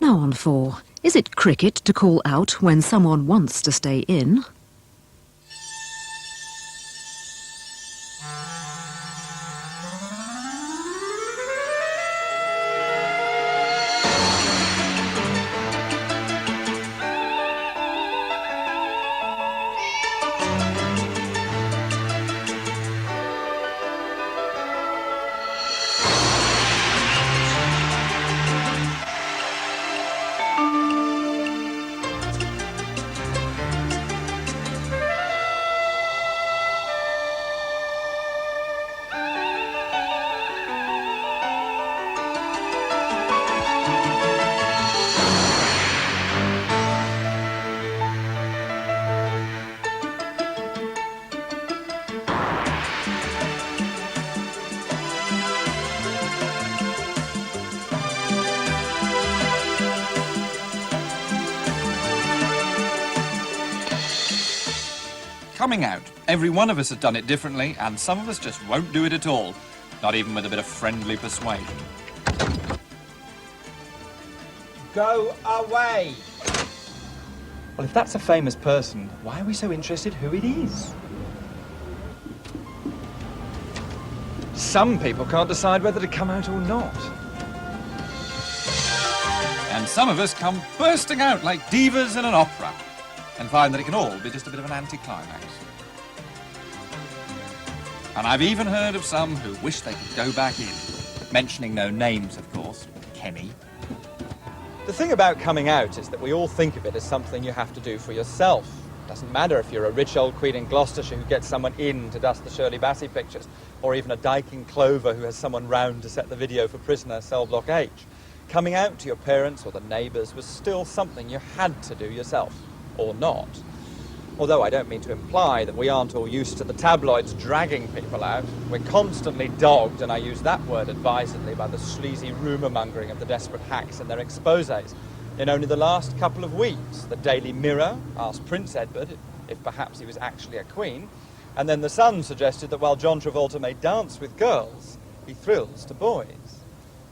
Now on 4. Is it cricket to call out when someone wants to stay in? Coming out. Every one of us has done it differently, and some of us just won't do it at all. Not even with a bit of friendly persuasion. Go away! Well, if that's a famous person, why are we so interested who it is? Some people can't decide whether to come out or not. And some of us come bursting out like divas in an opera, and find that it can all be just a bit of an anticlimax. And I've even heard of some who wish they could go back in. Mentioning no names, of course. Kenny. The thing about coming out is that we all think of it as something you have to do for yourself. It doesn't matter if you're a rich old queen in Gloucestershire who gets someone in to dust the Shirley Bassey pictures, or even a dyke in Clover who has someone round to set the video for Prisoner Cell Block H. Coming out to your parents or the neighbours was still something you had to do yourself. Or not. Although I don't mean to imply that we aren't all used to the tabloids dragging people out. We're constantly dogged, and I use that word advisedly, by the sleazy rumour-mongering of the desperate hacks and their exposés. In only the last couple of weeks, the Daily Mirror asked Prince Edward if perhaps he was actually a queen, and then the Sun suggested that while John Travolta may dance with girls, he thrills to boys.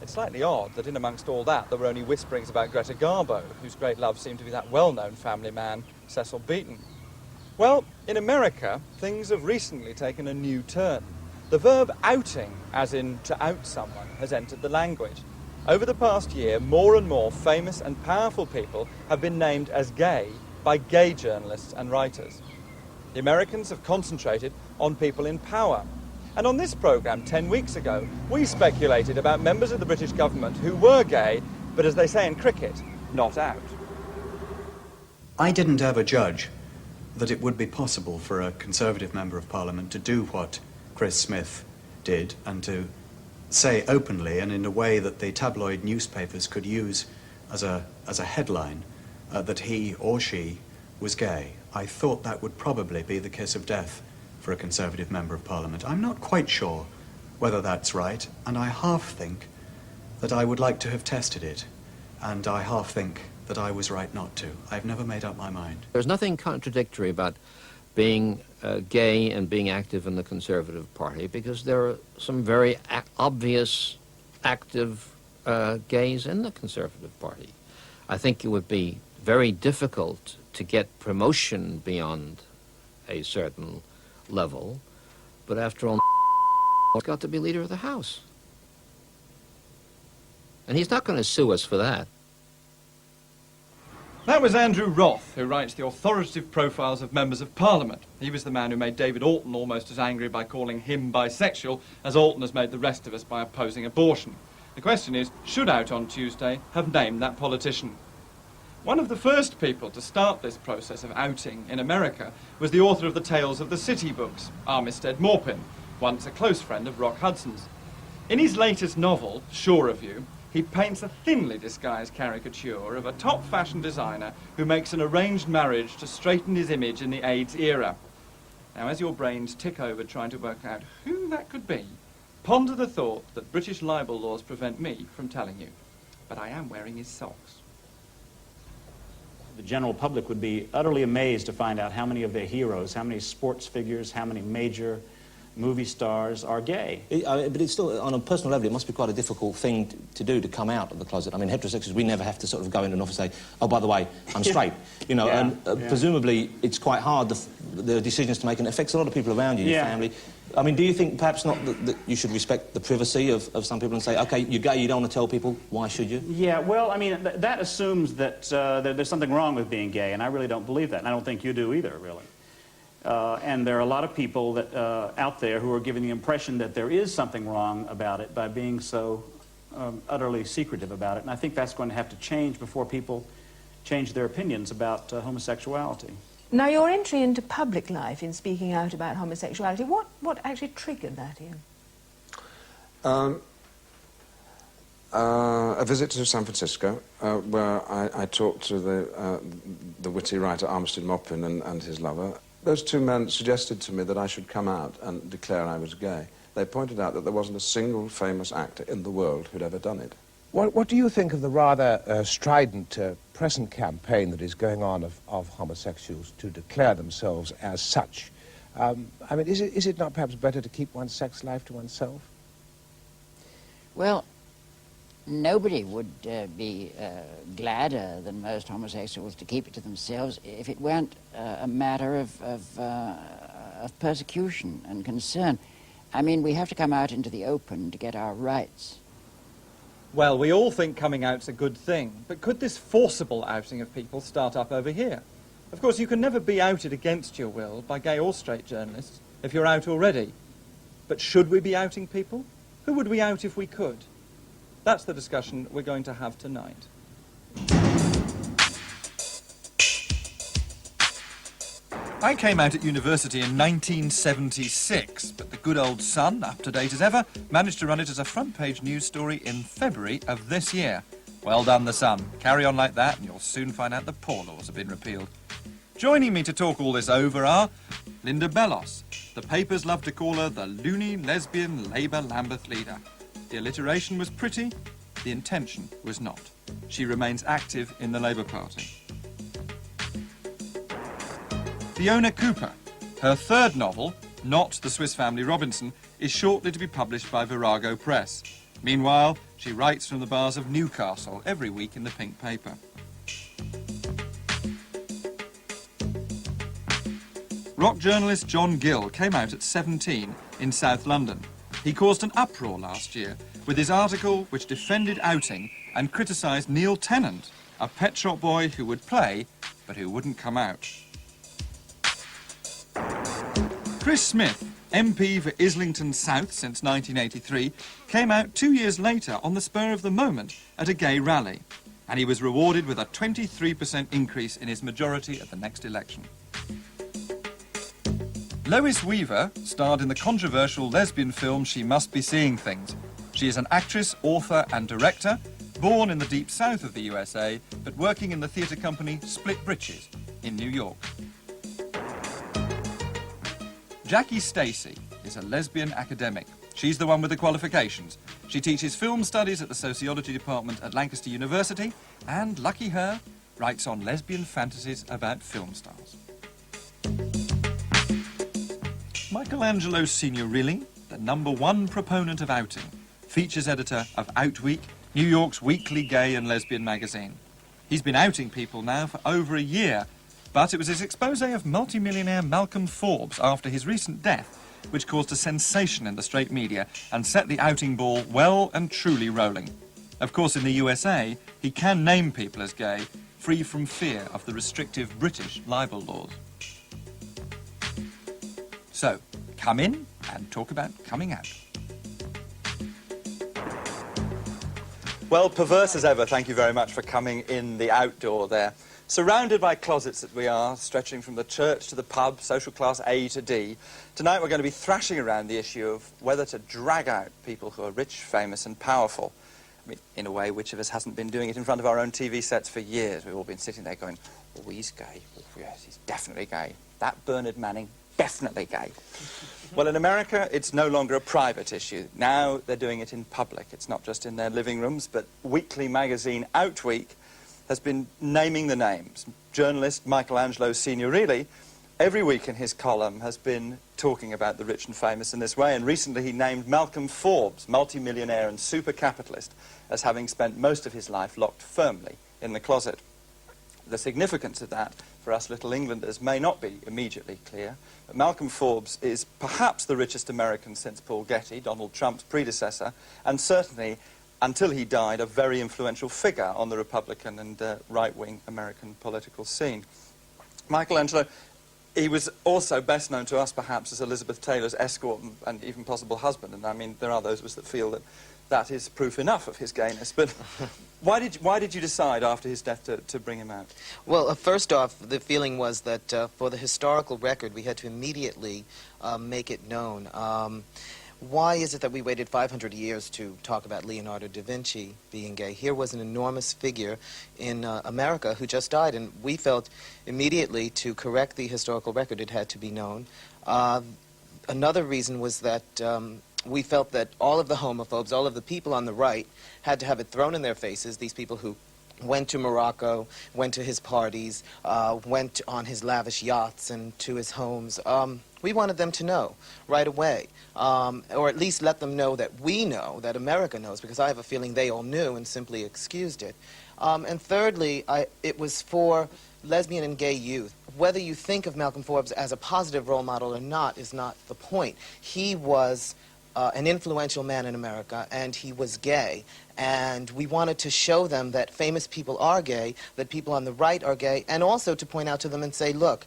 It's slightly odd that in amongst all that there were only whisperings about Greta Garbo, whose great love seemed to be that well-known family man, Cecil Beaton. Well, in America, things have recently taken a new turn. The verb outing, as in to out someone, has entered the language. Over the past year, more and more famous and powerful people have been named as gay by gay journalists and writers. The Americans have concentrated on people in power. And on this programme 10 weeks ago, we speculated about members of the British government who were gay, but as they say in cricket, not out. I didn't ever judge that it would be possible for a Conservative Member of Parliament to do what Chris Smith did and to say openly and in a way that the tabloid newspapers could use as a headline that he or she was gay. I thought that would probably be the kiss of death for a Conservative Member of Parliament. I'm not quite sure whether that's right, and I half think that I would like to have tested it, and I half think that I was right not to. I've never made up my mind. There's nothing contradictory about being gay and being active in the Conservative Party, because there are some very obvious active gays in the Conservative Party. I think it would be very difficult to get promotion beyond a certain level, but after all, he's got to be leader of the House. And he's not going to sue us for that. That was Andrew Roth, who writes the authoritative profiles of members of Parliament. He was the man who made David Alton almost as angry by calling him bisexual as Alton has made the rest of us by opposing abortion. The question is, should Out on Tuesday have named that politician? One of the first people to start this process of outing in America was the author of the Tales of the City books, Armistead Maupin, once a close friend of Rock Hudson's. In his latest novel, Sure of You, he paints a thinly disguised caricature of a top fashion designer who makes an arranged marriage to straighten his image in the AIDS era. Now, as your brains tick over trying to work out who that could be, ponder the thought that British libel laws prevent me from telling you. But I am wearing his socks. The general public would be utterly amazed to find out how many of their heroes, how many sports figures, how many major movie stars are gay. But it's still, on a personal level, it must be quite a difficult thing to do, to come out of the closet. I mean, heterosexuals, we never have to sort of go in an office and say, oh, by the way, I'm straight. You know, Yeah, and presumably it's quite hard, the decisions to make, and it affects a lot of people around you, your family. I mean, do you think perhaps not that you should respect the privacy of some people and say, OK, you're gay, you don't want to tell people, why should you? Yeah, well, I mean, that assumes that there's something wrong with being gay, and I really don't believe that, and I don't think you do either, really. And there are a lot of people that, out there who are giving the impression that there is something wrong about it by being so utterly secretive about it, and I think that's going to have to change before people change their opinions about homosexuality. Now, your entry into public life in speaking out about homosexuality, what actually triggered that, Ian? A visit to San Francisco, where I talked to the witty writer Armistead Maupin and his lover. Those two men suggested to me that I should come out and declare I was gay. They pointed out that there wasn't a single famous actor in the world who'd ever done it. What do you think of the rather strident present campaign that is going on of homosexuals to declare themselves as such? I mean, is it not perhaps better to keep one's sex life to oneself? Well, nobody would be gladder than most homosexuals to keep it to themselves if it weren't a matter of persecution and concern. I mean, we have to come out into the open to get our rights. Well, we all think coming out's a good thing, but could this forcible outing of people start up over here? Of course, you can never be outed against your will by gay or straight journalists if you're out already. But should we be outing people? Who would we out if we could? That's the discussion we're going to have tonight. I came out at university in 1976, but the good old Sun, up-to-date as ever, managed to run it as a front-page news story in February of this year. Well done, the Sun. Carry on like that and you'll soon find out the poor laws have been repealed. Joining me to talk all this over are Linda Bellos. The papers love to call her the loony, lesbian, Labour Lambeth leader. The alliteration was pretty, the intention was not. She remains active in the Labour Party. Fiona Cooper. Her third novel, Not the Swiss Family Robinson, is shortly to be published by Virago Press. Meanwhile, she writes from the bars of Newcastle every week in the Pink Paper. Rock journalist John Gill came out at 17 in South London. He caused an uproar last year with his article which defended outing and criticised Neil Tennant, a pet shop boy who would play but who wouldn't come out. Chris Smith, MP for Islington South since 1983, came out 2 years later on the spur of the moment at a gay rally, and he was rewarded with a 23% increase in his majority at the next election. Lois Weaver starred in the controversial lesbian film She Must Be Seeing Things. She is an actress, author and director, born in the deep south of the USA, but working in the theatre company Split Britches in New York. Jackie Stacey is a lesbian academic. She's the one with the qualifications. She teaches film studies at the sociology department at Lancaster University and, lucky her, writes on lesbian fantasies about film stars. Michelangelo Signorilli, the #1 proponent of outing, features editor of Outweek, New York's weekly gay and lesbian magazine. He's been outing people now for over a year, but it was his expose of multimillionaire Malcolm Forbes after his recent death which caused a sensation in the straight media and set the outing ball well and truly rolling. Of course, in the USA, he can name people as gay, free from fear of the restrictive British libel laws. So, come in and talk about coming out. Well, perverse as ever, thank you very much for coming in the outdoor there. Surrounded by closets that we are, stretching from the church to the pub, social class A to D, tonight we're going to be thrashing around the issue of whether to drag out people who are rich, famous and powerful. I mean, in a way, which of us hasn't been doing it in front of our own TV sets for years? We've all been sitting there going, oh, he's gay. Oh, yes, he's definitely gay. That Bernard Manning, definitely gay. Well, in America, it's no longer a private issue. Now they're doing it in public. It's not just in their living rooms, but weekly magazine Outweek has been naming the names. Journalist Michelangelo Signorilli every week in his column has been talking about the rich and famous in this way, and recently he named Malcolm Forbes, multimillionaire and super capitalist, as having spent most of his life locked firmly in the closet. The significance of that for us little Englanders may not be immediately clear, but Malcolm Forbes is perhaps the richest American since Paul Getty, Donald Trump's predecessor, and certainly, until he died, a very influential figure on the Republican and right-wing American political scene. Michelangelo, he was also best known to us perhaps as Elizabeth Taylor's escort and even possible husband, and I mean there are those of us that feel that that is proof enough of his gayness, but why did you decide after his death to bring him out? Well, first off, the feeling was that for the historical record we had to immediately make it known. Why is it that we waited 500 years to talk about Leonardo da Vinci being gay? Here was an enormous figure in America who just died, and we felt immediately to correct the historical record it had to be known. Another reason was that we felt that all of the homophobes, all of the people on the right, had to have it thrown in their faces, these people who went to Morocco, went to his parties, went on his lavish yachts and to his homes. We wanted them to know right away, or at least let them know that we know, that America knows, because I have a feeling they all knew and simply excused it. And thirdly, it was for lesbian and gay youth. Whether you think of Malcolm Forbes as a positive role model or not is not the point. He was an influential man in America, and he was gay. And we wanted to show them that famous people are gay, that people on the right are gay, and also to point out to them and say, look,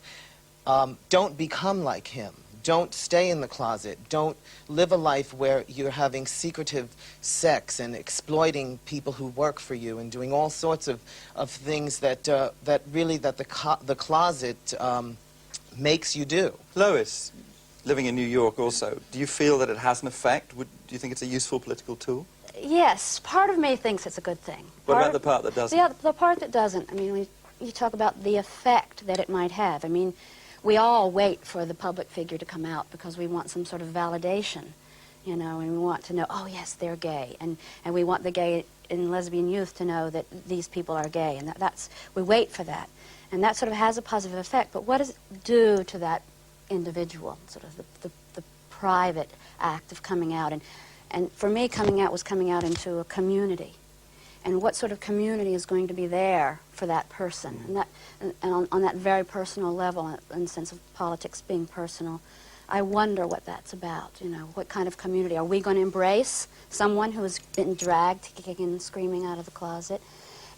don't become like him. Don't stay in the closet. Don't live a life where you're having secretive sex and exploiting people who work for you and doing all sorts of things that, the closet makes you do. Lois, living in New York also, do you feel that it has an effect? Do you think it's a useful political tool? Yes, part of me thinks it's a good thing. What about the part that doesn't? The part that doesn't, I mean, when you talk about the effect that it might have, I mean, we all wait for the public figure to come out because we want some sort of validation, you know, and we want to know, oh yes, they're gay, and we want the gay and lesbian youth to know that these people are gay, and we wait for that, and that sort of has a positive effect, but what does it do to that individual, sort of the private act of coming out? And for me, coming out was coming out into a community. And what sort of community is going to be there for that person? And on that very personal level, in the sense of politics being personal, I wonder what that's about, you know, what kind of community. Are we going to embrace someone who has been dragged, kicking and screaming out of the closet?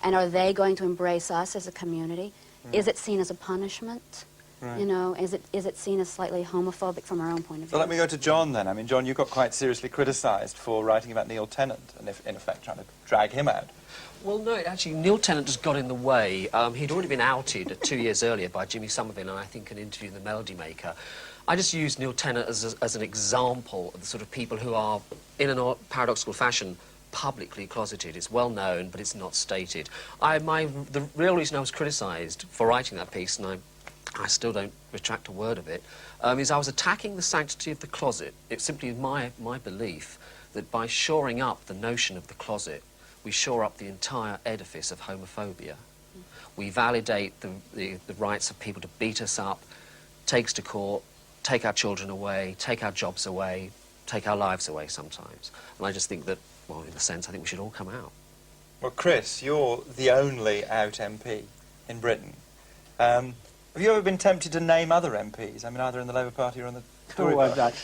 And are they going to embrace us as a community? Is it seen as a punishment? Right. You know, is it seen as slightly homophobic from our own point of view? So let me go to John then. I mean, John, you got quite seriously criticised for writing about Neil Tennant and, in effect, trying to drag him out. Well, no, actually, Neil Tennant just got in the way. He'd already been outed 2 years earlier by Jimmy Somerville, and I think an interview in The Melody Maker. I just used Neil Tennant as an example of the sort of people who are, in a paradoxical fashion, publicly closeted. It's well known, but it's not stated. The real reason I was criticised for writing that piece, and I still don't retract a word of it, is I was attacking the sanctity of the closet. It's simply my belief that by shoring up the notion of the closet, we shore up the entire edifice of homophobia. We validate the rights of people to beat us up, take us to court, take our children away, take our jobs away, take our lives away sometimes. And I just think that, well, in a sense, I think we should all come out. Well, Chris, you're the only out MP in Britain. Have you ever been tempted to name other MPs? I mean, either in the Labour Party or in the Tory Party?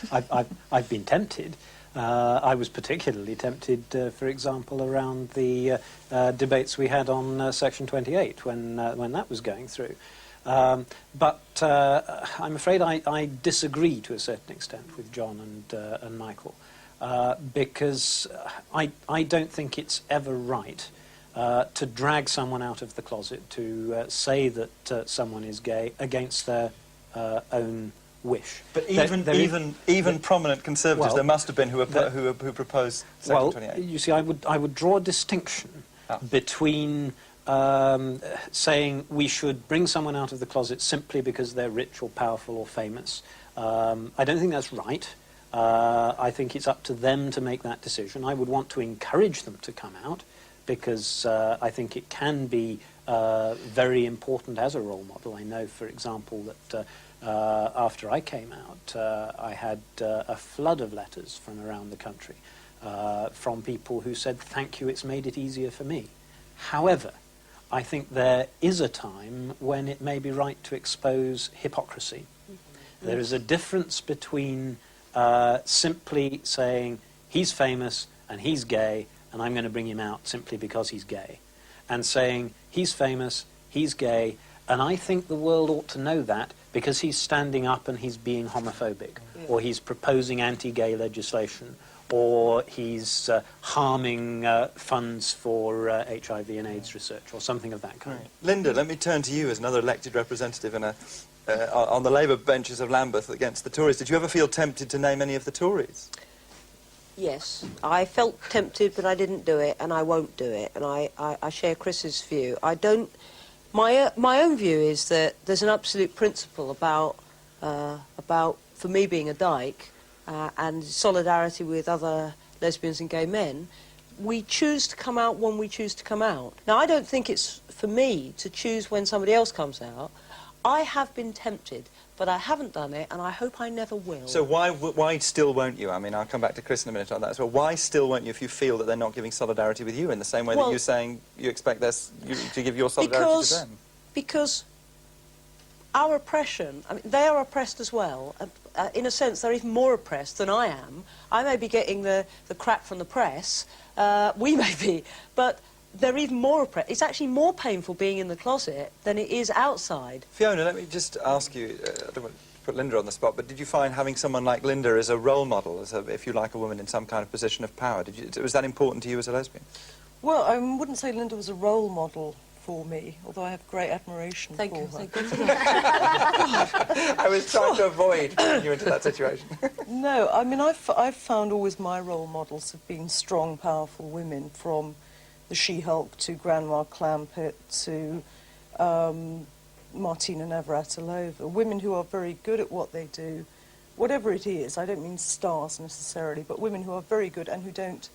I've been tempted. I was particularly tempted, for example, around the debates we had on Section 28 when that was going through. But I'm afraid I disagree to a certain extent with John and Michael, because I don't think it's ever right to drag someone out of the closet, to say that someone is gay against their own wish. But even prominent Conservatives, there must have been who proposed Section 28. You see, I would draw a distinction between saying we should bring someone out of the closet simply because they're rich or powerful or famous. I don't think that's right. I think it's up to them to make that decision. I would want to encourage them to come out, because I think it can be very important as a role model. I know, for example, that after I came out, I had a flood of letters from around the country from people who said, "Thank you, it's made it easier for me." However, I think there is a time when it may be right to expose hypocrisy. There is a difference between simply saying, he's famous and he's gay and I'm going to bring him out simply because he's gay, and saying, he's famous, he's gay, and I think the world ought to know that because he's standing up and he's being homophobic, or he's proposing anti-gay legislation, or he's harming funds for HIV and AIDS research, or something of that kind. Right. Linda, let me turn to you as another elected representative in on the Labour benches of Lambeth against the Tories. Did you ever feel tempted to name any of the Tories? Yes, I felt tempted, but I didn't do it, and I won't do it. And I share Chris's view. I don't. My own view is that there's an absolute principle about for me being a dyke and solidarity with other lesbians and gay men. We choose to come out when we choose to come out. Now, I don't think it's for me to choose when somebody else comes out. I have been tempted, but I haven't done it, and I hope I never will. So why still won't you? I mean, I'll come back to Chris in a minute on that as well. Why still won't you if you feel that they're not giving solidarity with you in the same way that you're saying you expect you to give your solidarity to them? Because our oppression, I mean, they are oppressed as well. In a sense, they're even more oppressed than I am. I may be getting the crap from the press, we may be, but they're even more oppressed. It's actually more painful being in the closet than it is outside. Fiona, let me just ask you, I don't want to put Linda on the spot, but did you find having someone like Linda as a role model, as if you like, a woman in some kind of position of power, was that important to you as a lesbian? Well, I wouldn't say Linda was a role model for me, although I have great admiration for her. Thank you. I was trying to avoid putting you into that situation. No, I mean, I've found always my role models have been strong, powerful women, from the She-Hulk to Grandma Clampett to Martina Navratilova, women who are very good at what they do, whatever it is. I don't mean stars necessarily, but women who are very good and who don't,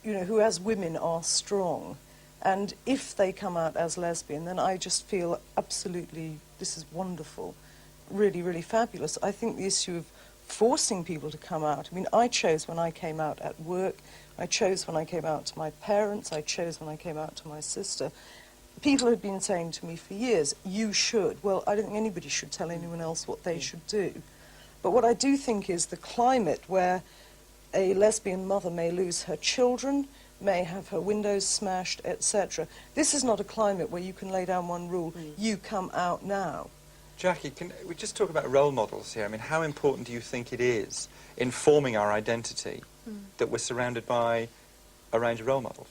you know, who as women are strong. And if they come out as lesbian, then I just feel absolutely, this is wonderful, really, really fabulous. I think the issue of forcing people to come out, I mean, I chose when I came out at work, I chose when I came out to my parents, I chose when I came out to my sister. People had been saying to me for years, you should. Well, I don't think anybody should tell anyone else what they should do. But what I do think is the climate where a lesbian mother may lose her children, may have her windows smashed, etc. This is not a climate where you can lay down one rule, you come out now. Jackie, can we just talk about role models here? I mean, how important do you think it is in forming our identity that we're surrounded by a range of role models?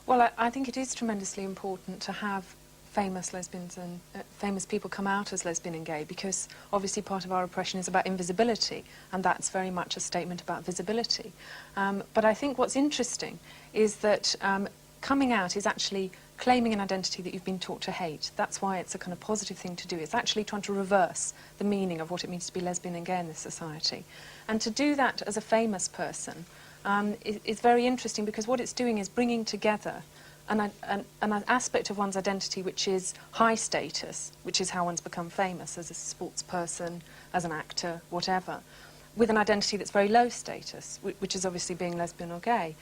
Well, I think it is tremendously important to have famous lesbians and famous people come out as lesbian and gay, because obviously part of our oppression is about invisibility, and that's very much a statement about visibility. But I think what's interesting is that coming out is actually claiming an identity that you've been taught to hate. That's why it's a kind of positive thing to do. It's actually trying to reverse the meaning of what it means to be lesbian and gay in this society. And to do that as a famous person is very interesting, because what it's doing is bringing together an aspect of one's identity which is high status, which is how one's become famous as a sports person, as an actor, whatever, with an identity that's very low status, which is obviously being lesbian or gay.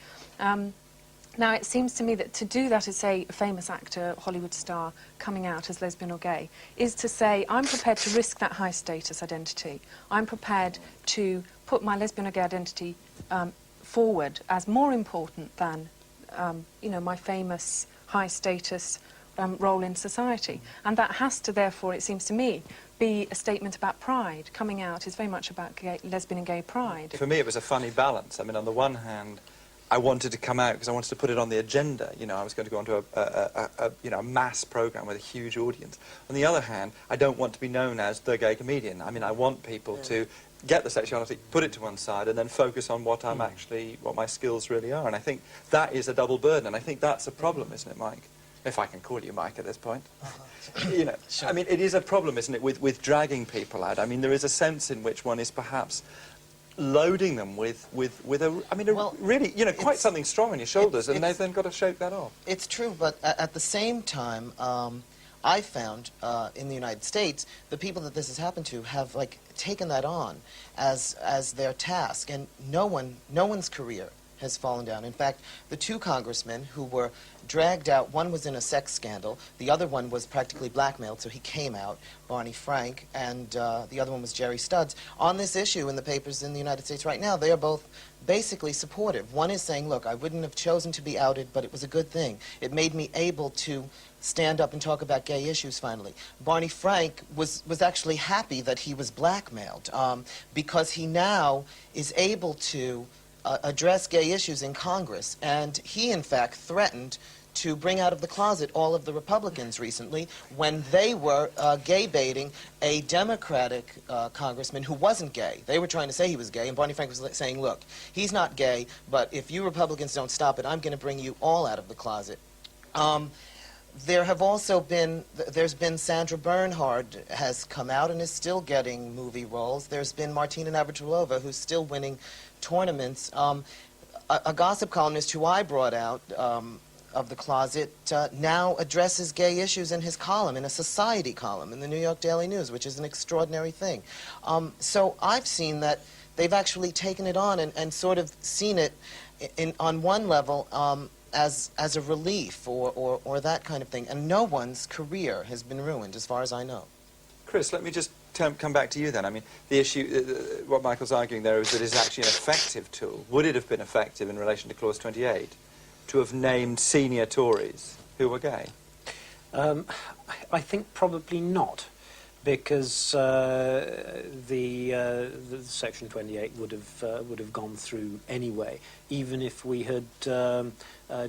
Now, it seems to me that to do that as, say, a famous actor, Hollywood star, coming out as lesbian or gay, is to say, I'm prepared to risk that high status identity. I'm prepared to put my lesbian or gay identity forward as more important than you know, my famous high status role in society. And that has to, therefore, it seems to me, be a statement about pride. Coming out is very much about lesbian and gay pride. For me, it was a funny balance. I mean, on the one hand, I wanted to come out because I wanted to put it on the agenda. You know, I was going to go onto a mass program with a huge audience. On the other hand, I don't want to be known as the gay comedian. I mean, I want people to get the sexuality, put it to one side, and then focus on what I'm actually, what my skills really are. And I think that is a double burden, and I think that's a problem, isn't it, Mike? If I can call you Mike at this point. You know, sure. I mean, it is a problem, isn't it, with dragging people out. I mean, there is a sense in which one is perhaps loading them with a, I mean, really, you know, quite something strong on your shoulders, and they've then got to shake that off. It's true, but at the same time, I found in the United States, the people that this has happened to have like taken that on as their task, and no one's career has fallen down. In fact, the two congressmen who were dragged out, one was in a sex scandal, the other one was practically blackmailed, so he came out, Barney Frank, and the other one was Jerry Studs. On this issue in the papers in the United States right now, they are both basically supportive. One is saying, look, I wouldn't have chosen to be outed, but it was a good thing. It made me able to stand up and talk about gay issues finally. Barney Frank was actually happy that he was blackmailed because he now is able to address gay issues in Congress, and he in fact threatened to bring out of the closet all of the Republicans recently when they were gay baiting a Democratic congressman who wasn't gay. They were trying to say he was gay, and Barney Frank was saying, look, he's not gay, but if you Republicans don't stop it, I'm going to bring you all out of the closet. There have also been, there's been Sandra Bernhard has come out and is still getting movie roles. There's been Martina Navratilova, who's still winning tournaments. A gossip columnist who I brought out of the closet now addresses gay issues in his column, in a society column in the New York Daily News, which is an extraordinary thing. So I've seen that they've actually taken it on and sort of seen it on one level as a relief or that kind of thing, and no one's career has been ruined as far as I know. Chris, let me just come back to you then. I mean, the issue, what Michael's arguing there is that it's actually an effective tool. Would it have been effective in relation to Clause 28 to have named senior Tories who were gay? I think probably not, because the Section 28 would have gone through anyway, even if we had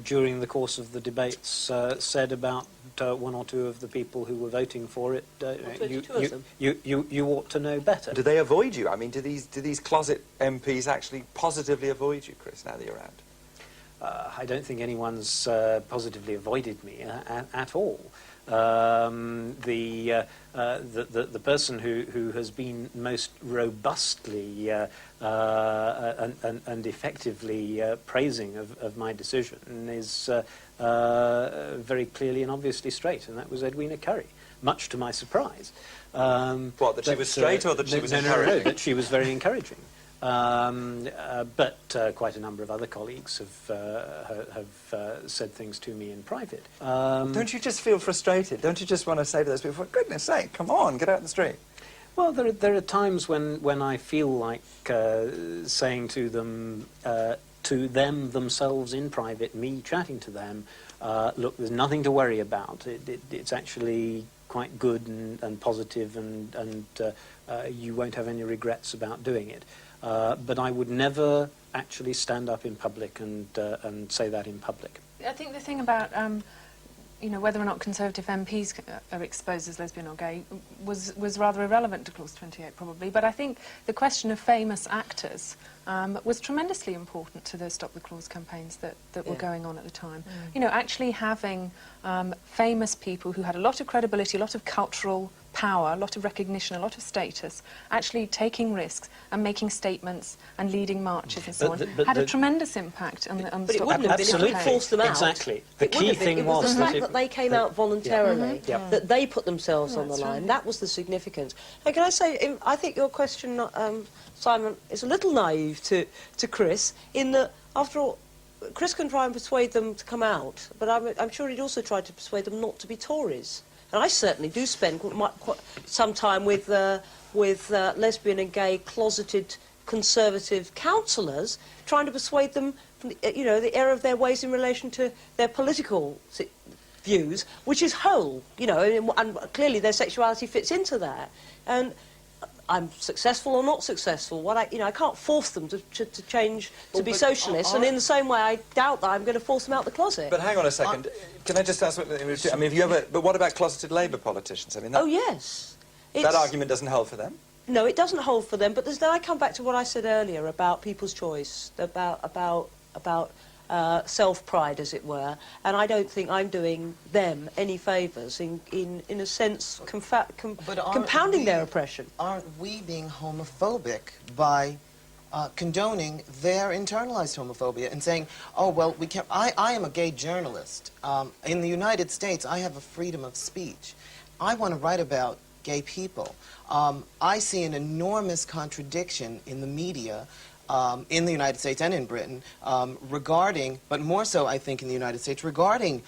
during the course of the debates said about one or two of the people who were voting for it, you ought to know better. Do they avoid you? I mean, do these closet MPs actually positively avoid you, Chris, now that you're out? I don't think anyone's positively avoided me at all. The person who has been most robustly and effectively praising of my decision is very clearly and obviously straight, and that was Edwina Currie, much to my surprise. What, that she was straight or that she was encouraging? No, that she was very encouraging. But quite a number of other colleagues have said things to me in private. Don't you just feel frustrated? Don't you just want to say to those people, for goodness sake, come on, get out in the street? Well, there are times when I feel like saying to them themselves in private, me chatting to them, look, there's nothing to worry about. It's actually quite good and positive, and you won't have any regrets about doing it. But I would never actually stand up in public and say that in public. I think the thing about you know, whether or not Conservative MPs are exposed as lesbian or gay was rather irrelevant to Clause 28, probably. But I think the question of famous actors was tremendously important to the Stop the Clause campaigns that were going on at the time. You know, actually having famous people who had a lot of credibility, a lot of cultural power, a lot of recognition, a lot of status, actually taking risks and making statements and leading marches and so on, had a tremendous impact on the But it wouldn't have been if we forced them out. Exactly. The key thing was the fact that they came out voluntarily, that they put themselves on the line. That was the significance. And can I say, I think your question, Simon, is a little naive to Chris, in that, after all, Chris can try and persuade them to come out, but I'm sure he'd also try to persuade them not to be Tories. And I certainly do spend quite some time with lesbian and gay closeted Conservative councillors, trying to persuade them from the error of their ways in relation to their political views, which is whole, and clearly their sexuality fits into that. And I'm successful or not successful. I can't force them to change to be socialists, and in the same way, I doubt that I'm going to force them out the closet. But hang on a second. Can I just ask? I mean, but what about closeted Labour politicians? I mean, oh yes, that argument doesn't hold for them. No, it doesn't hold for them. But then I come back to what I said earlier about people's choice, about self-pride, as it were, and I don't think I'm doing them any favours in a sense compounding their oppression. Aren't we being homophobic by condoning their internalized homophobia and saying, oh, well, we can't. I am a gay journalist. In the United States, I have a freedom of speech. I want to write about gay people. I see an enormous contradiction in the media in the United States and in Britain regarding, but more so I think in the United States, regarding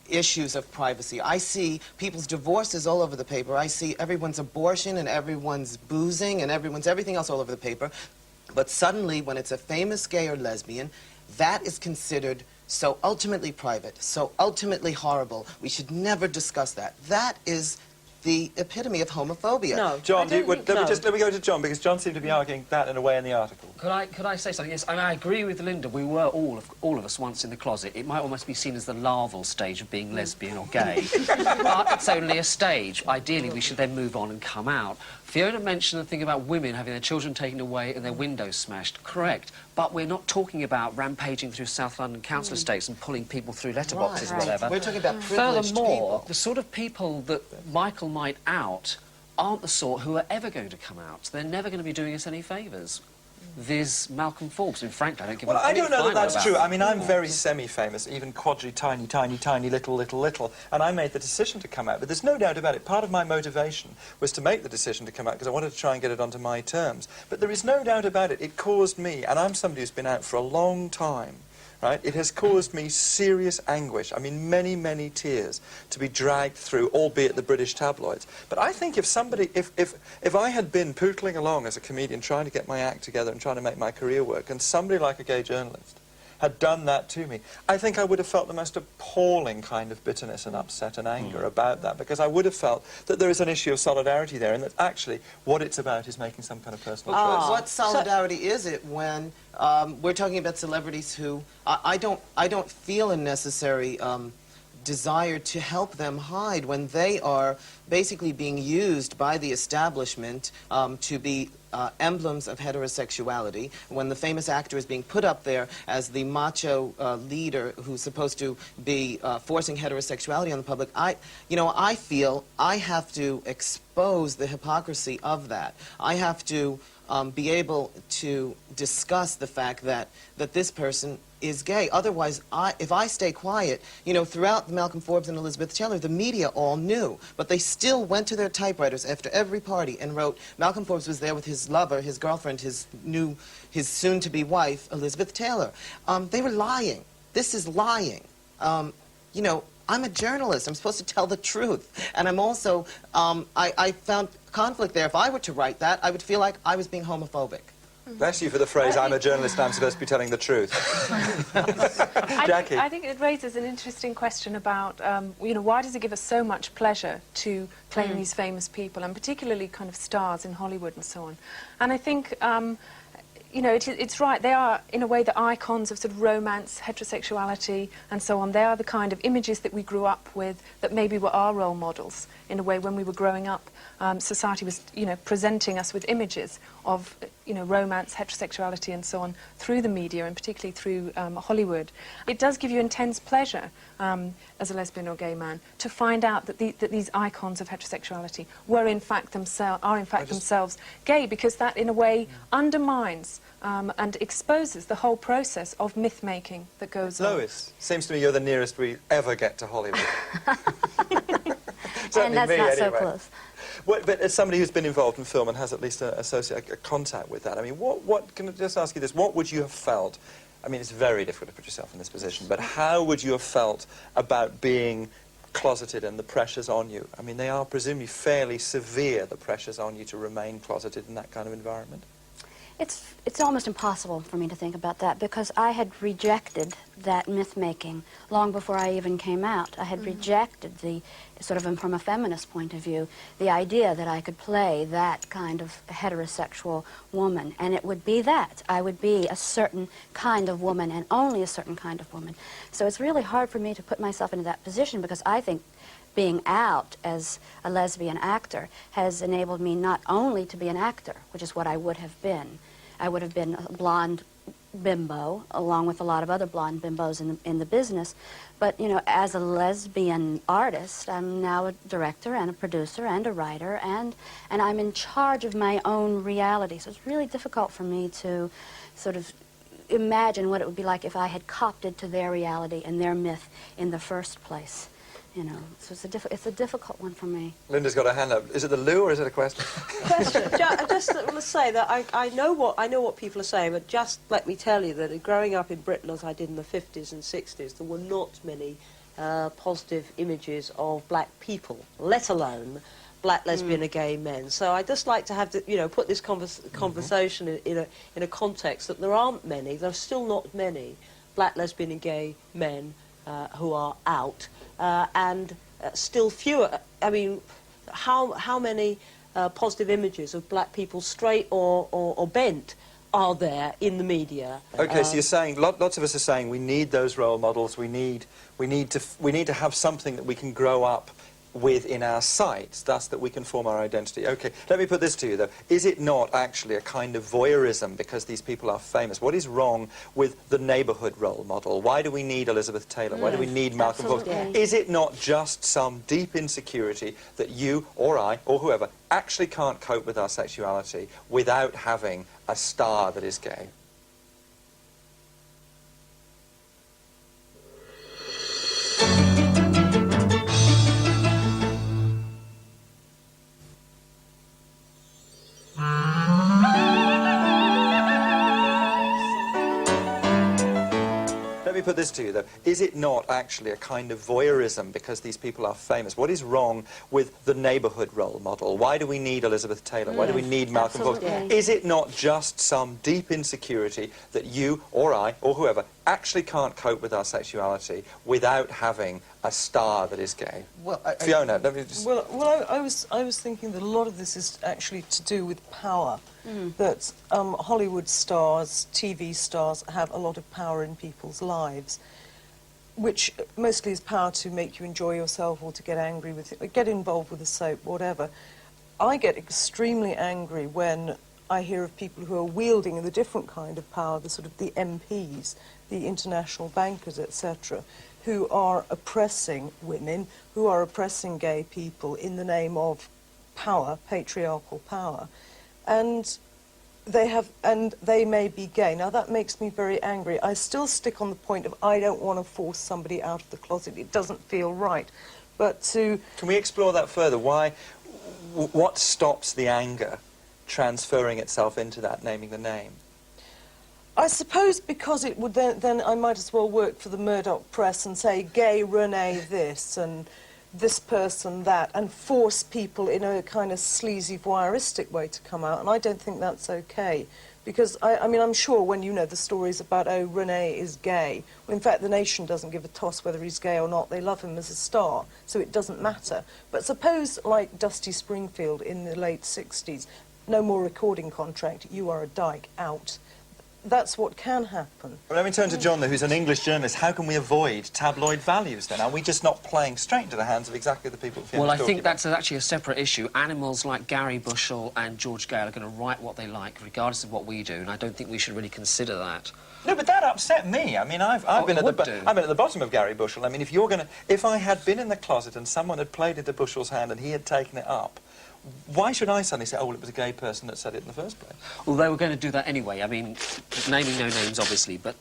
issues of privacy. I see people's divorces all over the paper. I see everyone's abortion and everyone's boozing and everyone's everything else all over the paper. But suddenly, when it's a famous gay or lesbian, that is considered so ultimately private, so ultimately horrible. We should never discuss that. That is the epitome of homophobia. No, John, let me go to John, because John seemed to be arguing that in a way in the article. Could I say something? Yes, I agree with Linda. We were all of us once in the closet. It might almost be seen as the larval stage of being lesbian or gay. But it's only a stage. Ideally, we should then move on and come out. Fiona mentioned the thing about women having their children taken away and their windows smashed. Correct. But we're not talking about rampaging through South London council estates and pulling people through letterboxes or whatever. We're talking about privileged Furthermore, people. the sort of people that Michael might out aren't the sort who are ever going to come out. They're never going to be doing us any favours. There's Malcolm Forbes, and frankly, I don't give a I don't know that that's true. about I mean, I'm very semi-famous, even quadri, tiny, little, and I made the decision to come out. But there's no doubt about it. Part of my motivation was to make the decision to come out because I wanted to try and get it onto my terms. But there is no doubt about it. It caused me, and I'm somebody who's been out for a long time, right? It has caused me serious anguish. I mean, many, many tears to be dragged through, albeit the British tabloids. But I think if somebody, if I had been pootling along as a comedian, trying to get my act together and trying to make my career work, and somebody like a gay journalist had done that to me, I think I would have felt the most appalling kind of bitterness and upset and anger about that, because I would have felt that there is an issue of solidarity there, and that actually what it's about is making some kind of personal choice. What solidarity is it when we're talking about celebrities who I don't feel a necessary desire to help them hide when they are basically being used by the establishment to be emblems of heterosexuality, when the famous actor is being put up there as the macho leader who's supposed to be forcing heterosexuality on the public. I feel I have to expose the hypocrisy of that. I have to be able to discuss the fact that this person is gay. Otherwise, if I stay quiet, throughout Malcolm Forbes and Elizabeth Taylor, the media all knew, but they still went to their typewriters after every party and wrote, Malcolm Forbes was there with his lover, his girlfriend, his soon-to-be wife, Elizabeth Taylor. They were lying. This is lying. I'm a journalist. I'm supposed to tell the truth. And I'm also, I found conflict there. If I were to write that, I would feel like I was being homophobic. Bless you for the phrase, I'm a journalist and I'm supposed to be telling the truth. Jackie? I think it raises an interesting question about, why does it give us so much pleasure to claim these famous people, and particularly kind of stars in Hollywood and so on? And I think, it's right, they are, in a way, the icons of sort of romance, heterosexuality, and so on. They are the kind of images that we grew up with that maybe were our role models, in a way, when we were growing up. Society was, presenting us with images of, romance, heterosexuality, and so on, through the media, and particularly through Hollywood. It does give you intense pleasure, as a lesbian or gay man, to find out that, that these icons of heterosexuality are in fact themselves gay, because that, in a way, undermines and exposes the whole process of myth-making that goes on. Lois, seems to me you're the nearest we ever get to Hollywood. And that's me, not so anyway. close. But as somebody who's been involved in film and has at least a contact with that, I mean, what can I just ask you this? What would you have felt? I mean, it's very difficult to put yourself in this position, but how would you have felt about being closeted and the pressures on you? I mean, they are presumably fairly severe, the pressures on you to remain closeted in that kind of environment. It's almost impossible for me to think about that, because I had rejected that myth-making long before I even came out. I had rejected the, sort of from a feminist point of view, the idea that I could play that kind of heterosexual woman, and it would be that. I would be a certain kind of woman, and only a certain kind of woman. So it's really hard for me to put myself into that position, because I think being out as a lesbian actor has enabled me not only to be an actor, which is what I would have been. I would have been a blonde bimbo, along with a lot of other blonde bimbos in the business. But, you know, as a lesbian artist, I'm now a director and a producer and a writer, and I'm in charge of my own reality. So it's really difficult for me to sort of imagine what it would be like if I had copted to their reality and their myth in the first place. You know, so it's a difficult one for me. Linda's got her hand up. Is it the loo or is it a question? Question. I just want to say that I know what people are saying, but just let me tell you that growing up in Britain as I did in the 50s and 60s, there were not many positive images of black people, let alone black lesbian or gay men. So I just like to have put this conversation in a context that there aren't many. There are still not many black lesbian and gay men who are out, and still fewer. I mean, how many positive images of black people, straight or bent, are there in the media? Okay, so you're saying lots of us are saying we need those role models. We need to have something that we can grow up with in our sights, thus that we can form our identity. Okay, let me put this to you, though. Is it not actually a kind of voyeurism because these people are famous? What is wrong with the neighbourhood role model? Why do we need Elizabeth Taylor? Why do we need Malcolm Fox? Is it not just some deep insecurity that you or I or whoever actually can't cope with our sexuality without having a star that is gay? Let me put this to you, though. Is it not actually a kind of voyeurism because these people are famous? What is wrong with the neighbourhood role model? Why do we need Elizabeth Taylor? Why do we need Malcolm Fox? Is it not just some deep insecurity that you or I or whoever actually can't cope with our sexuality without having a star that is gay? Well, Fiona, let me just... Well, I was thinking that a lot of this is actually to do with power. That Hollywood stars, TV stars, have a lot of power in people's lives, which mostly is power to make you enjoy yourself or to get angry with it, get involved with a soap, whatever. I get extremely angry when I hear of people who are wielding the different kind of power, the sort of the MPs, the international bankers, etc., who are oppressing women, who are oppressing gay people in the name of power, patriarchal power. And they may be gay. Now that makes me very angry. I still stick on the point of I don't want to force somebody out of the closet. It doesn't feel right. But to... Can we explore that further? What stops the anger transferring itself into that, naming the name? I suppose because it would then I might as well work for the Murdoch press and say gay Renee this and this person that, and force people in a kind of sleazy voyeuristic way to come out, and I don't think that's okay. Because, I mean, I'm sure when you know the stories about, oh, Renee is gay, well, in fact, the nation doesn't give a toss whether he's gay or not. They love him as a star, so it doesn't matter. But suppose, like Dusty Springfield in the late 60s, no more recording contract, you are a dyke, out. That's what can happen. Well, let me turn to John, though, who's an English journalist. How can we avoid tabloid values, then? Are we just not playing straight into the hands of exactly the people Well, I think that's actually a separate issue. Animals like Gary Bushell and George Gale are going to write what they like, regardless of what we do, and I don't think we should really consider that. No, but that upset me. I mean, I've been at the bottom of Gary Bushell. I mean, if I had been in the closet and someone had played into Bushell's hand and he had taken it up, why should I suddenly say, oh, well, it was a gay person that said it in the first place? Well, they were going to do that anyway. I mean, naming no names, obviously, but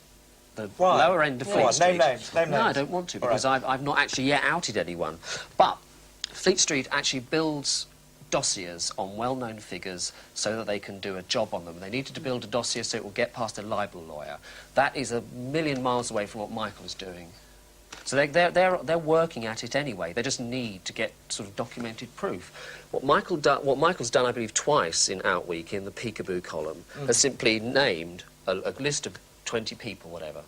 the lower end of Fleet Street... Name names. No, I don't want to, because I've not actually yet outed anyone. But Fleet Street actually builds dossiers on well-known figures so that they can do a job on them. They needed to build a dossier so it will get past a libel lawyer. That is a million miles away from what Michael's doing. So they're working at it anyway. They just need to get sort of documented proof. What Michael's done, I believe, twice in Outweek in the Peekaboo column, has simply named a list of 20 people, whatever,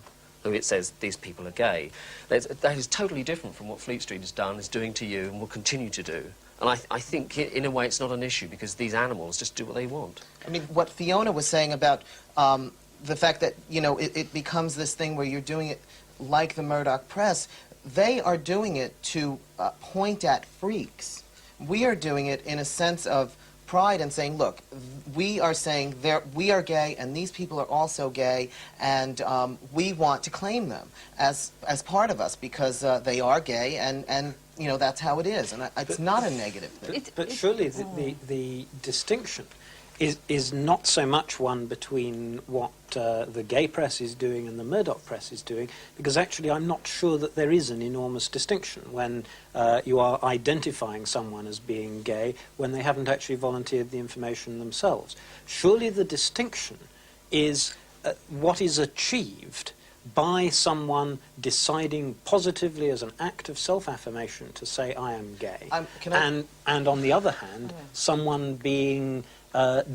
who it says these people are gay. That is totally different from what Fleet Street has done, is doing to you, and will continue to do. And I think, in a way, it's not an issue, because these animals just do what they want. I mean, what Fiona was saying about the fact that, you know, it becomes this thing where you're doing it like the Murdoch press, they are doing it to point at freaks. We are doing it in a sense of pride in saying, look, we are saying we are gay and these people are also gay, and we want to claim them as part of us because they are gay, and you know, that's how it is, and it's not a negative thing. But surely the distinction is not so much one between what the gay press is doing and the Murdoch press is doing, because actually I'm not sure that there is an enormous distinction when you are identifying someone as being gay when they haven't actually volunteered the information themselves. Surely the distinction is what is achieved by someone deciding positively as an act of self-affirmation to say, I am gay, and on the other hand, someone being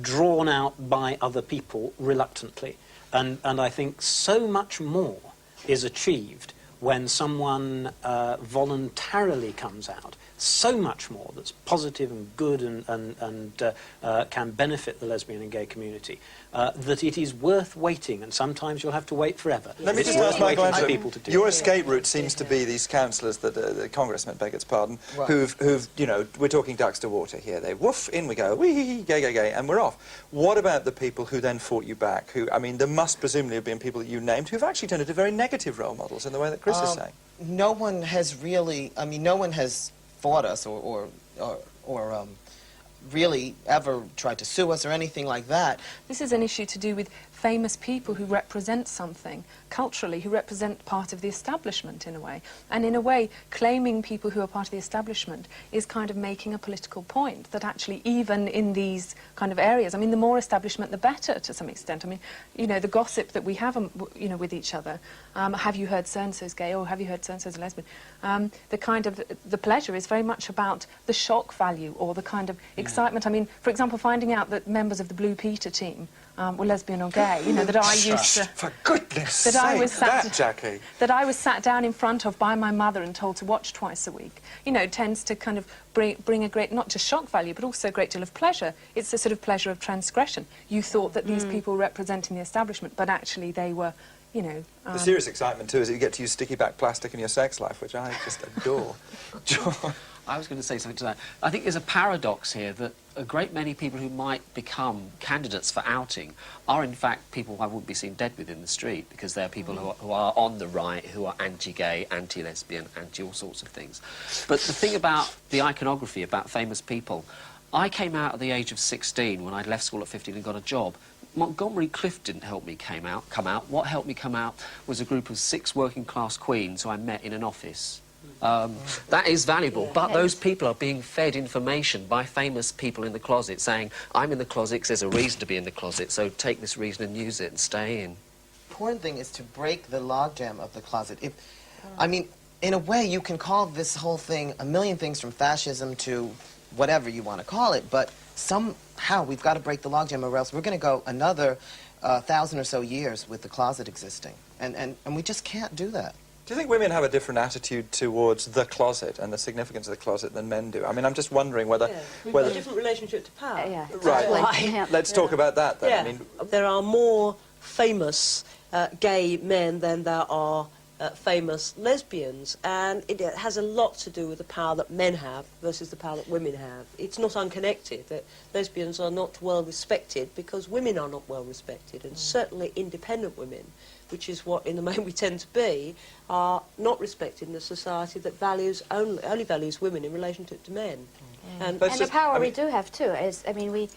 drawn out by other people reluctantly. And I think so much more is achieved when someone voluntarily comes out. So much more that's positive and good and can benefit the lesbian and gay community, that it is worth waiting, and sometimes you'll have to wait forever. Let me just ask Michael, people to do your it. escape route seems to be these councillors, the congressmen, beg its pardon, Right. who've, you know, we're talking ducks to water here. They woof, in we go, wee, gay, gay, gay, and we're off. What about the people who then fought you back? Who, I mean, there must presumably have been people that you named who've actually turned into very negative role models in the way that Chris is saying. No one has really, I mean, no one has fought us or really ever tried to sue us or anything like that. This is an issue to do with famous people who represent something culturally, who represent part of the establishment in a way. And in a way, claiming people who are part of the establishment is kind of making a political point that actually even in these kind of areas, I mean, the more establishment, the better to some extent. I mean, you know, the gossip that we have, you know, with each other, have you heard so-and-so's gay, or have you heard so-and-so's a lesbian? The kind of, the pleasure is very much about the shock value or the kind of excitement. I mean, for example, finding out that members of the Blue Peter team were lesbian or gay, you know, that I used to... For goodness that sake, I was sat, Jackie. That I was sat down in front of by my mother and told to watch twice a week, you know, tends to kind of bring a great, not just shock value, but also a great deal of pleasure. It's a sort of pleasure of transgression. You thought that these people were representing the establishment, but actually they were, you know... The serious excitement, too, is that you get to use sticky back plastic in your sex life, which I just adore. John? I was going to say something to that. I think there's a paradox here that a great many people who might become candidates for outing are in fact people I wouldn't be seen dead with in the street, because they're people who are on the right, who are anti-gay, anti-lesbian, anti-all sorts of things. But the thing about the iconography, about famous people, I came out at the age of 16 when I'd left school at 15 and got a job. Montgomery Clift didn't help me come out. What helped me come out was a group of 6 working-class queens who I met in an office. That is valuable, but those people are being fed information by famous people in the closet saying, I'm in the closet because there's a reason to be in the closet, so take this reason and use it and stay in. The important thing is to break the logjam of the closet. I mean, in a way, you can call this whole thing a million things, from fascism to whatever you want to call it, but somehow we've got to break the logjam, or else we're going to go another 1,000 or so years with the closet existing, and we just can't do that. Do you think women have a different attitude towards the closet and the significance of the closet than men do? I mean, I'm just wondering whether... We've got a different relationship to power. Right. Let's talk about that then. Yeah. I mean, there are more famous gay men than there are famous lesbians, and it has a lot to do with the power that men have versus the power that women have. It's not unconnected that lesbians are not well respected because women are not well respected, and certainly independent women, which is what in the main we tend to be, are not respected in a society that only values women in relationship to men. And the power we do have too is, I mean, we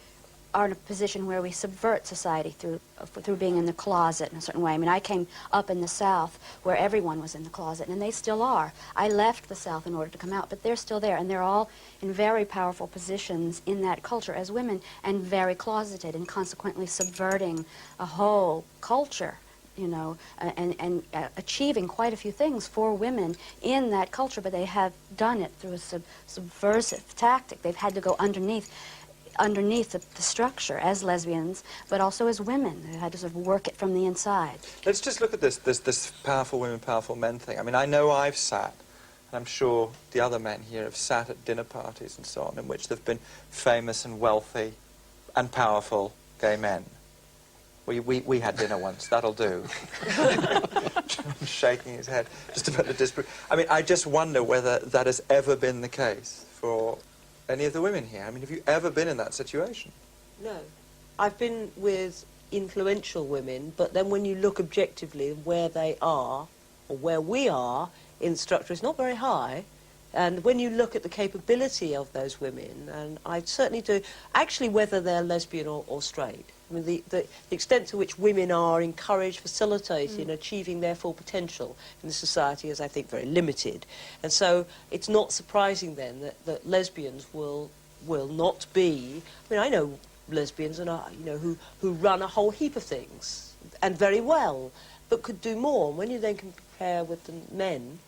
are in a position where we subvert society through being in the closet in a certain way. I mean, I came up in the South where everyone was in the closet, and they still are. I left the South in order to come out, but they're still there, and they're all in very powerful positions in that culture as women, and very closeted, and consequently subverting a whole culture, you know, and achieving quite a few things for women in that culture, but they have done it through a subversive tactic. They've had to go underneath the structure as lesbians, but also as women. They had to sort of work it from the inside. let's just look at this powerful women, powerful men thing. I mean, I know I've sat, and I'm sure the other men here have sat at dinner parties and so on, in which there have been famous and wealthy and powerful gay men. We had dinner once, that'll do. John's shaking his head, just about to disprove. I mean, I just wonder whether that has ever been the case for any of the women here? I mean, have you ever been in that situation? No. I've been with influential women, but then when you look objectively where they are, or where we are in the structure, it's not very high. And when you look at the capability of those women, and I certainly do, actually whether they're lesbian or straight, I mean, the extent to which women are encouraged, facilitated in achieving their full potential in the society is, I think, very limited. And so it's not surprising then that lesbians will not be, I mean, I know lesbians and you know, who run a whole heap of things, and very well, but could do more. And when you then compare with the men,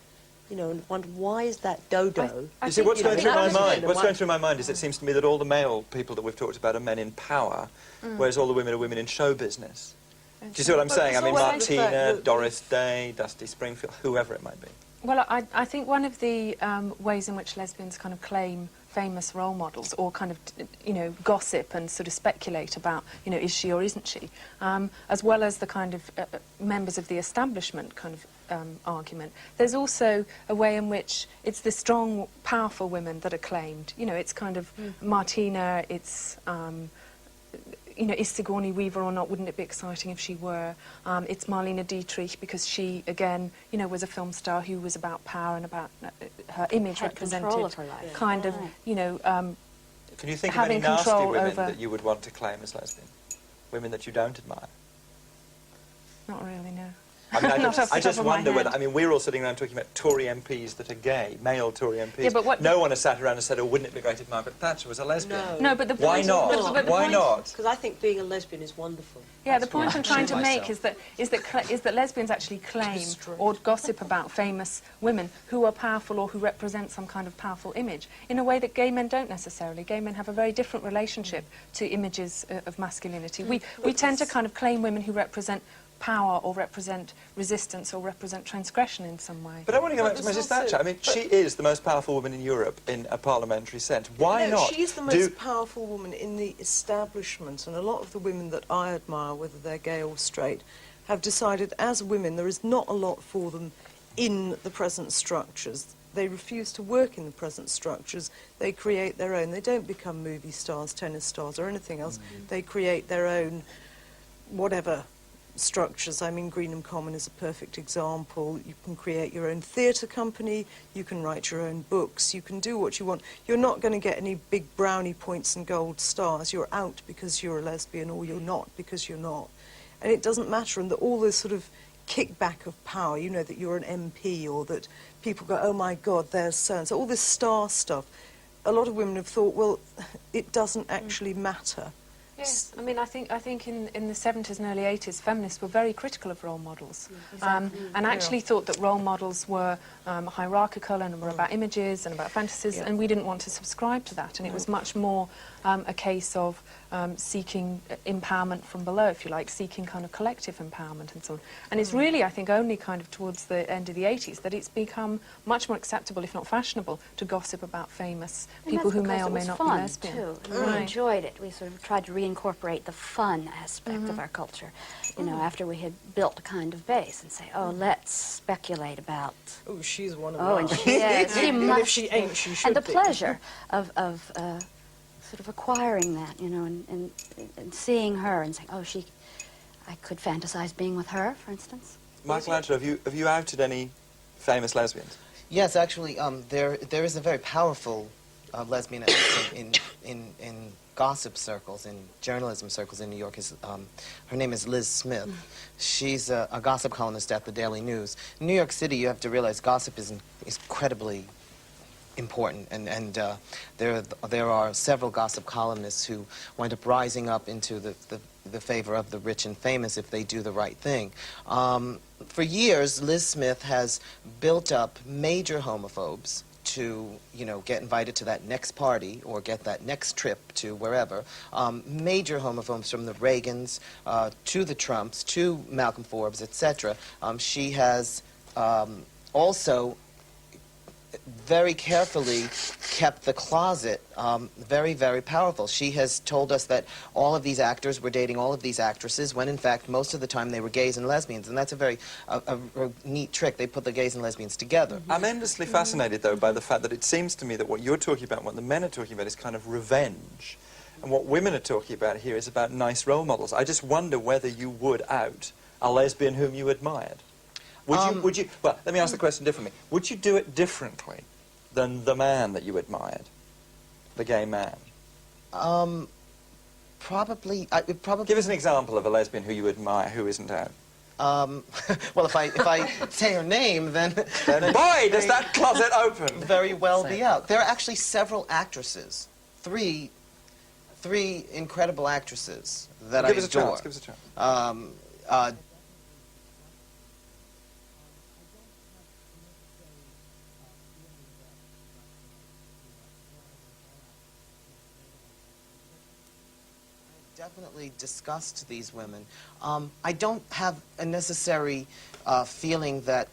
you know, and wonder why is that dodo? You see, what's going through my mind? What's going through my mind is it seems to me that all the male people that we've talked about are men in power, whereas all the women are women in show business. Do you see what I'm saying? I mean, Martina, Doris Day, Dusty Springfield, whoever it might be. Well, I think one of the ways in which lesbians kind of claim famous role models, or kind of, you know, gossip and sort of speculate about, you know, is she or isn't she, as well as the kind of members of the establishment kind of argument. There's also a way in which it's the strong, powerful women that are claimed. You know, it's kind of Martina, it's, you know, is Sigourney Weaver or not? Wouldn't it be exciting if she were? It's Marlene Dietrich, because she, again, you know, was a film star who was about power and about her image Had represented control of her life. kind of, you know, Can you think of any having nasty control women over... that you would want to claim as lesbian? Women that you don't admire? Not really, no. I mean, Not off the I just top of my wonder whether, head. I mean, we're all sitting around talking about Tory MPs that are gay, male Tory MPs. Yeah, but what no one has sat around and said, oh, wouldn't it be great if Margaret Thatcher was a lesbian? No, but the Why point not? is, but the Why point- not? Because I think being a lesbian is wonderful. Yeah, the point I'm trying to make is that lesbians actually claim or gossip about famous women who are powerful or who represent some kind of powerful image in a way that gay men don't necessarily. Gay men have a very different relationship to images of masculinity. We tend to kind of claim women who represent power or represent resistance or represent transgression in some way. But I want to go back to Mrs. Thatcher. I mean, she is the most powerful woman in Europe in a parliamentary sense. Why No, not? she's the most powerful woman in the establishment, and a lot of the women that I admire, whether they're gay or straight, have decided as women there is not a lot for them in the present structures. They refuse to work in the present structures. They create their own. They don't become movie stars, tennis stars, or anything else. They create their own whatever structures. I mean, Greenham Common is a perfect example. You can create your own theatre company, you can write your own books, you can do what you want. You're not going to get any big brownie points and gold stars. You're out because you're a lesbian, or you're not because you're not. And it doesn't matter, and that all this sort of kickback of power, you know, that you're an MP, or that people go, oh my God, there's so-and-so, all this star stuff. A lot of women have thought, well, it doesn't actually matter. Yes, I mean, I think in the 70s and early 80s, feminists were very critical of role models, and actually thought that role models were hierarchical and were about images and about fantasies, and we didn't want to subscribe to that, and it was much more a case of seeking empowerment from below, if you like, seeking kind of collective empowerment and so on. And it's really, I think, only kind of towards the end of the 80s that it's become much more acceptable, if not fashionable, to gossip about famous people who may or may not be lesbian. Too. And we enjoyed it. We sort of tried to reincorporate the fun aspect of our culture, you know, after we had built a kind of base, and say, oh, let's speculate about... Oh, she's one of Oh, and she is. She And must if she be. ain't, she should And the be. pleasure of sort of acquiring that, you know, and seeing her and saying, oh, I could fantasize being with her, for instance. Michelangelo, have you outed any famous lesbians? Yes, actually, there is a very powerful lesbian in gossip circles, in journalism circles in New York. Her name is Liz Smith. She's a gossip columnist at the Daily News. In New York City, you have to realize gossip is incredibly important, and there are several gossip columnists who wind up rising up into the favor of the rich and famous if they do the right thing. For years, Liz Smith has built up major homophobes to, you know, get invited to that next party or get that next trip to wherever. Major homophobes, from the Reagans to the Trumps to Malcolm Forbes, etc. She has also very carefully kept the closet very, very powerful. She has told us that all of these actors were dating all of these actresses, when in fact most of the time they were gays and lesbians, and that's a very a neat trick. They put the gays and lesbians together. I'm endlessly fascinated, though, by the fact that it seems to me that what you're talking about, what the men are talking about, is kind of revenge. And what women are talking about here is about nice role models. I just wonder whether you would out a lesbian whom you admired. Would you, well, let me ask the question differently. Would you do it differently than the man that you admired, the gay man? Probably. Give us an example of a lesbian who you admire who isn't out. Well, if I say her name, then boy, does that closet open! Very well be out. There are actually several actresses, three incredible actresses that I adore. Give us a chance. Give us a chance. Definitely discussed these women. I don't have a necessary feeling that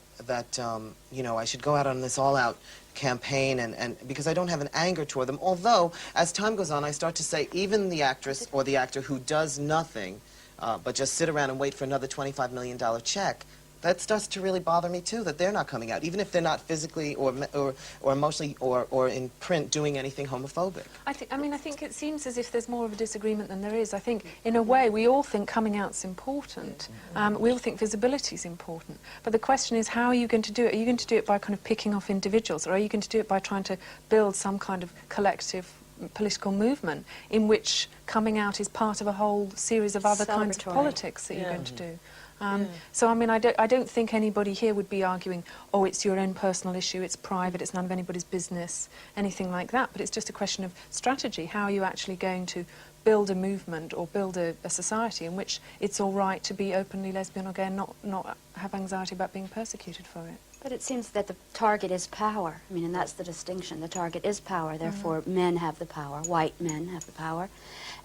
you know, I should go out on this all-out campaign, and because I don't have an anger toward them. Although, as time goes on, I start to say even the actress or the actor who does nothing but just sit around and wait for another $25 million check, that starts to really bother me too, that they're not coming out, even if they're not physically or emotionally or in print doing anything homophobic. I think it seems as if there's more of a disagreement than there is. I think, in a way, we all think coming out's important. We all think visibility is important. But the question is, how are you going to do it? Are you going to do it by kind of picking off individuals, or are you going to do it by trying to build some kind of collective political movement in which coming out is part of a whole series of other kinds of politics that you're going to do? So, I mean, I don't think anybody here would be arguing, oh, it's your own personal issue, it's private, it's none of anybody's business, anything like that. But it's just a question of strategy. How are you actually going to build a movement or build a society in which it's all right to be openly lesbian or gay and not have anxiety about being persecuted for it? But it seems that the target is power. I mean, and that's the distinction. The target is power. Therefore, men have the power. White men have the power.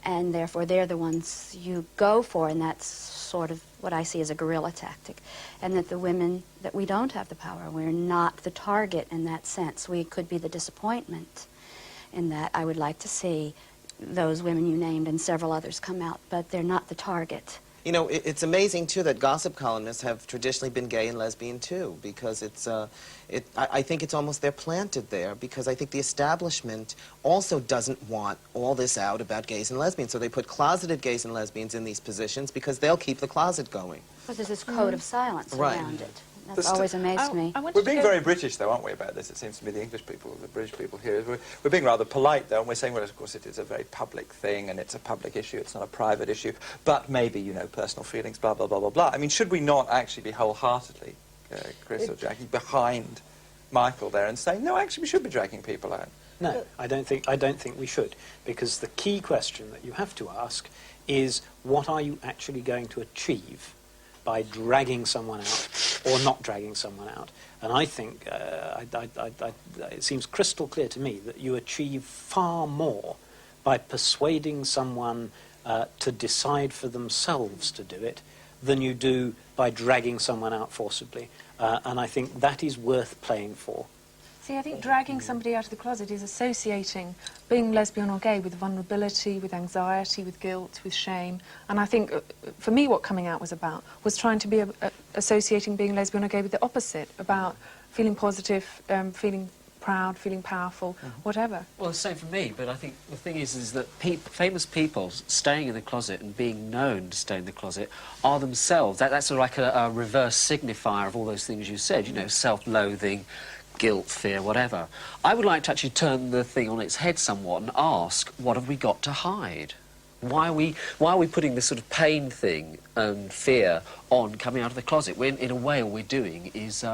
And therefore, they're the ones you go for, and that's sort of what I see as a guerrilla tactic. And that the women, that we don't have the power. We're not the target in that sense. We could be the disappointment in that. I would like to see those women you named and several others come out, but they're not the target. You know, it's amazing, too, that gossip columnists have traditionally been gay and lesbian, too, because it's, I think it's almost they're planted there, because I think the establishment also doesn't want all this out about gays and lesbians, so they put closeted gays and lesbians in these positions because they'll keep the closet going. Because there's this code of silence around it. That's always amazed me. We're being very British, though, aren't we, about this? It seems to me the English people, the British people here, we're being rather polite, though, and we're saying, well, of course, it is a very public thing, and it's a public issue, it's not a private issue, but maybe, you know, personal feelings, blah, blah, blah, blah, blah. I mean, should we not actually be wholeheartedly, Chris or Jackie, behind Michael there and saying, no, actually, we should be dragging people out? No, I don't think we should, because the key question that you have to ask is, what are you actually going to achieve by dragging someone out or not dragging someone out? And I think it seems crystal clear to me that you achieve far more by persuading someone to decide for themselves to do it than you do by dragging someone out forcibly. And I think that is worth playing for. See, I think dragging somebody out of the closet is associating being lesbian or gay with vulnerability, with anxiety, with guilt, with shame. And I think, for me, what coming out was about was trying to be associating being lesbian or gay with the opposite, about feeling positive, feeling proud, feeling powerful, whatever. Well, the same for me, but I think the thing is that famous people staying in the closet and being known to stay in the closet are themselves. That's sort of like a reverse signifier of all those things you said, you know, self-loathing, guilt, fear, whatever. I would like to actually turn the thing on its head somewhat and ask, what have we got to hide? Why are we putting this sort of pain thing and fear on coming out of the closet? When, in a way, all we're doing is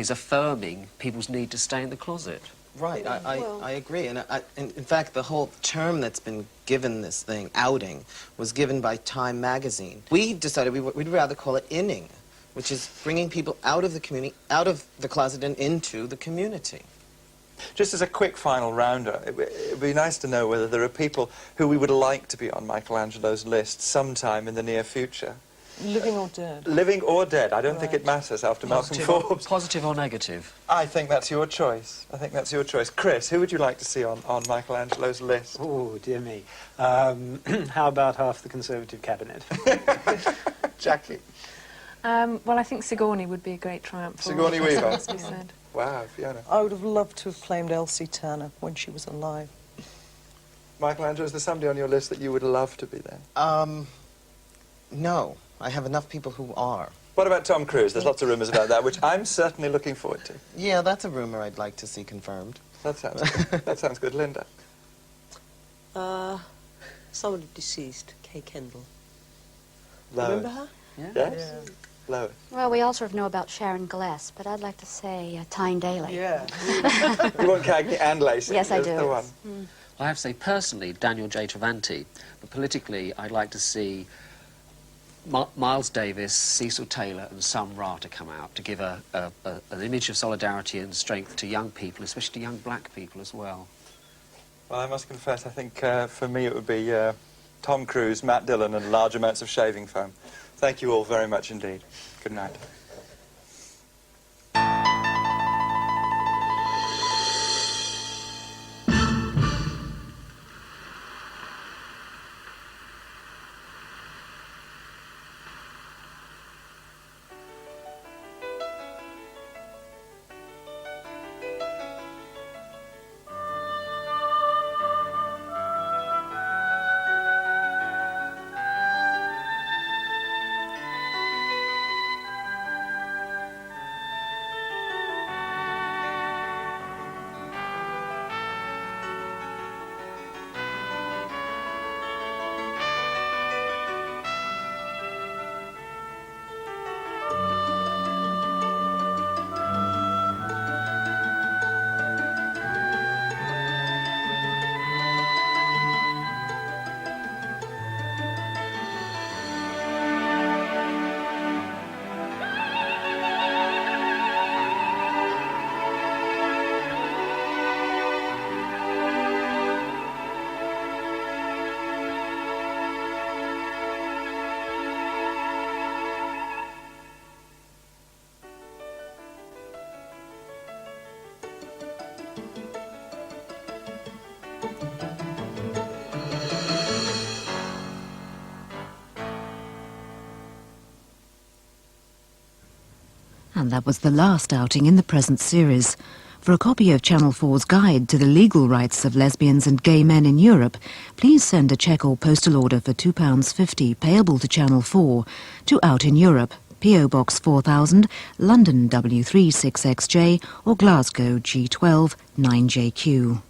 affirming people's need to stay in the closet. Right, I agree. And in fact, the whole term that's been given this thing, outing, was given by Time magazine. We decided we'd rather call it inning, which is bringing people out of the community, out of the closet and into the community. Just as a quick final rounder, it'd be nice to know whether there are people who we would like to be on Michelangelo's list sometime in the near future. Living or dead? Living or dead. I don't think it matters after Malcolm Forbes. Positive or negative? I think that's your choice. I think that's your choice. Chris, who would you like to see on Michelangelo's list? Oh, dear me. How about half the Conservative cabinet? Jackie? Well, I think Sigourney would be a great triumph. Sigourney Weaver? As we said. Wow, Fiona. I would have loved to have claimed Elsie Turner when she was alive. Michelangelo, is there somebody on your list that you would love to be there? No. I have enough people who are. What about Tom Cruise? There's lots of rumours about that, which I'm certainly looking forward to. Yeah, that's a rumour I'd like to see confirmed. That sounds good. That sounds good. Linda? Somebody deceased, Kay Kendall. Lois. Remember her? Yeah. Yes? Yeah. Lois. Well, we all sort of know about Sharon Glass, but I'd like to say Tyne Daly. Yeah. You want Cagney and Lacey? Yes, I do. The one. I have to say, personally, Daniel J. Travanti, but politically, I'd like to see Miles Davis, Cecil Taylor and Sun Ra to come out to give an image of solidarity and strength to young people, especially to young black people as well. Well, I must confess, I think for me it would be Tom Cruise, Matt Dillon and large amounts of shaving foam. Thank you all very much indeed. Good night. And that was the last outing in the present series. For a copy of Channel 4's Guide to the Legal Rights of Lesbians and Gay Men in Europe, please send a cheque or postal order for £2.50 payable to Channel 4 to Out in Europe, P.O. Box 4000, London W3 6XJ or Glasgow G12 9JQ.